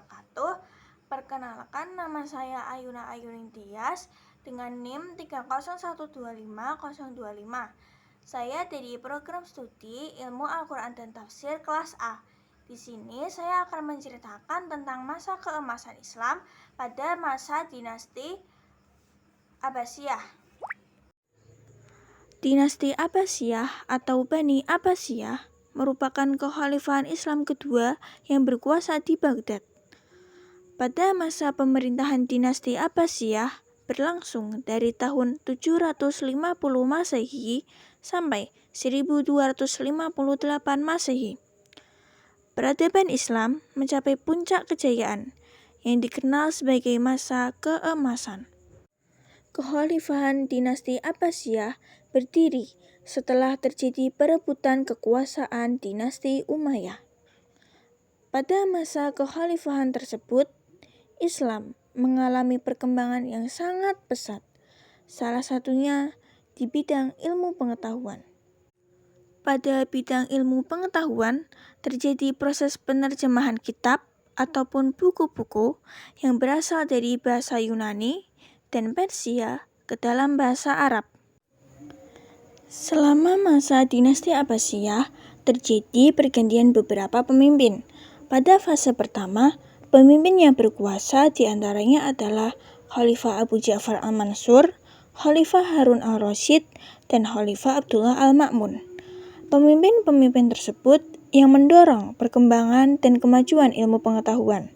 wabarakatuh. Perkenalkan, nama saya Ayuna Ayunintias dengan NIM 30125.025. Saya dari program studi Ilmu Al-Quran dan Tafsir kelas A. Di sini saya akan menceritakan tentang masa keemasan Islam pada masa dinasti Abbasiyah. Dinasti Abbasiyah atau Bani Abbasiyah merupakan kekhalifahan Islam kedua yang berkuasa di Baghdad. Pada masa pemerintahan dinasti Abbasiyah berlangsung dari tahun 750 Masehi sampai 1258 Masehi. Peradaban Islam mencapai puncak kejayaan yang dikenal sebagai masa keemasan. Kekhalifahan dinasti Abbasiyah berdiri setelah terjadi perebutan kekuasaan dinasti Umayyah. Pada masa kekhalifahan tersebut, Islam mengalami perkembangan yang sangat pesat, salah satunya di bidang ilmu pengetahuan. Pada bidang ilmu pengetahuan, terjadi proses penerjemahan kitab ataupun buku-buku yang berasal dari bahasa Yunani dan Persia ke dalam bahasa Arab. Selama masa dinasti Abbasiyah, terjadi pergantian beberapa pemimpin. Pada fase pertama, pemimpin yang berkuasa diantaranya adalah Khalifah Abu Ja'far al-Mansur, Khalifah Harun al-Rasyid, dan Khalifah Abdullah al-Ma'mun. Pemimpin-pemimpin tersebut yang mendorong perkembangan dan kemajuan ilmu pengetahuan.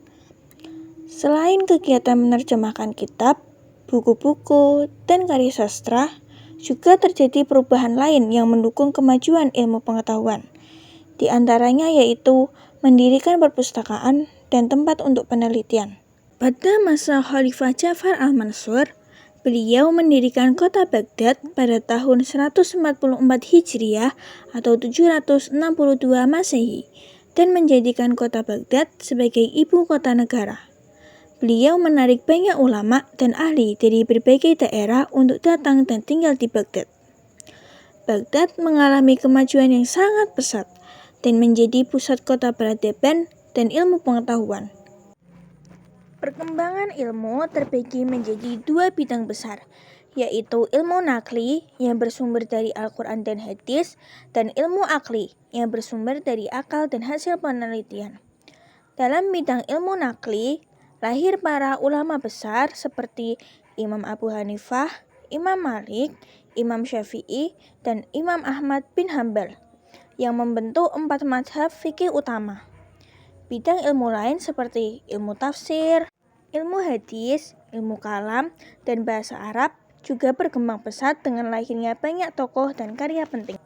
Selain kegiatan menerjemahkan kitab, buku-buku, dan karya sastra, juga terjadi perubahan lain yang mendukung kemajuan ilmu pengetahuan. Di antaranya yaitu mendirikan perpustakaan dan tempat untuk penelitian. Pada masa Khalifah Ja'far al-Mansur, beliau mendirikan kota Baghdad pada tahun 144 Hijriah atau 762 Masehi dan menjadikan kota Baghdad sebagai ibu kota negara. Beliau menarik banyak ulama dan ahli dari berbagai daerah untuk datang dan tinggal di Baghdad. Baghdad mengalami kemajuan yang sangat pesat dan menjadi pusat kota peradaban dan ilmu pengetahuan. Perkembangan ilmu terbagi menjadi dua bidang besar, yaitu ilmu nakli yang bersumber dari Al-Quran dan Hadis, dan ilmu akli yang bersumber dari akal dan hasil penelitian. Dalam bidang ilmu nakli, lahir para ulama besar seperti Imam Abu Hanifah, Imam Malik, Imam Syafi'i, dan Imam Ahmad bin Hambal yang membentuk 4 mazhab fikih utama. Bidang ilmu lain seperti ilmu tafsir, ilmu hadis, ilmu kalam, dan bahasa Arab juga berkembang pesat dengan lahirnya banyak tokoh dan karya penting.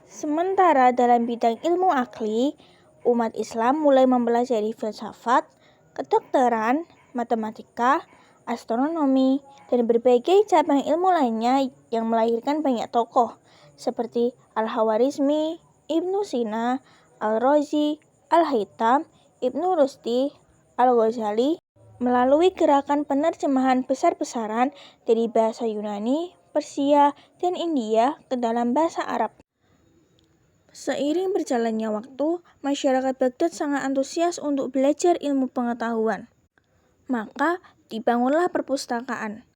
Sementara dalam bidang ilmu akli, umat Islam mulai mempelajari filsafat, kedokteran, matematika, astronomi, dan berbagai cabang ilmu lainnya yang melahirkan banyak tokoh seperti Al-Khawarizmi, Ibnu Sina, Al-Razi, Al-Haytham, Ibnu Rushdi, Al-Ghazali melalui gerakan penerjemahan besar-besaran dari bahasa Yunani, Persia, dan India ke dalam bahasa Arab. Seiring berjalannya waktu, masyarakat Baghdad sangat antusias untuk belajar ilmu pengetahuan. Maka dibangunlah perpustakaan.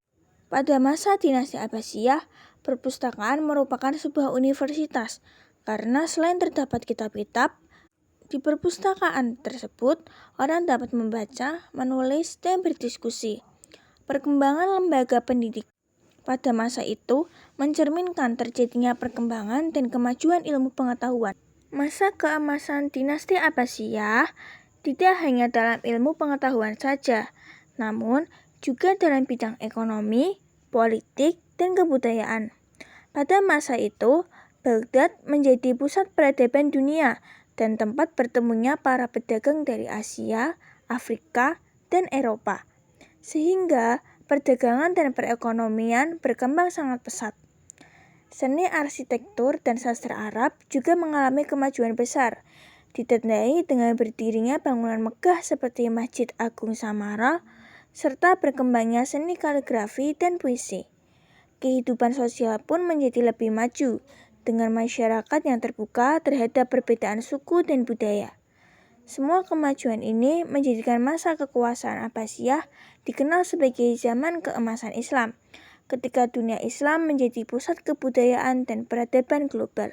Pada masa dinasti Abbasiyah, perpustakaan merupakan sebuah universitas karena selain terdapat kitab-kitab, di perpustakaan tersebut orang dapat membaca, menulis, dan berdiskusi. Perkembangan lembaga pendidikan pada masa itu mencerminkan terjadinya perkembangan dan kemajuan ilmu pengetahuan. Masa keemasan dinasti Abbasiyah tidak hanya dalam ilmu pengetahuan saja, namun juga dalam bidang ekonomi, politik, dan kebudayaan. Pada masa itu, Baghdad menjadi pusat peradaban dunia dan tempat bertemunya para pedagang dari Asia, Afrika, dan Eropa. Sehingga perdagangan dan perekonomian berkembang sangat pesat. Seni arsitektur dan sastra Arab juga mengalami kemajuan besar, ditandai dengan berdirinya bangunan megah seperti Masjid Agung Samarra, serta berkembangnya seni kaligrafi dan puisi. Kehidupan sosial pun menjadi lebih maju, dengan masyarakat yang terbuka terhadap perbedaan suku dan budaya. Semua kemajuan ini menjadikan masa kekuasaan Abbasiyah dikenal sebagai zaman keemasan Islam, ketika dunia Islam menjadi pusat kebudayaan dan peradaban global.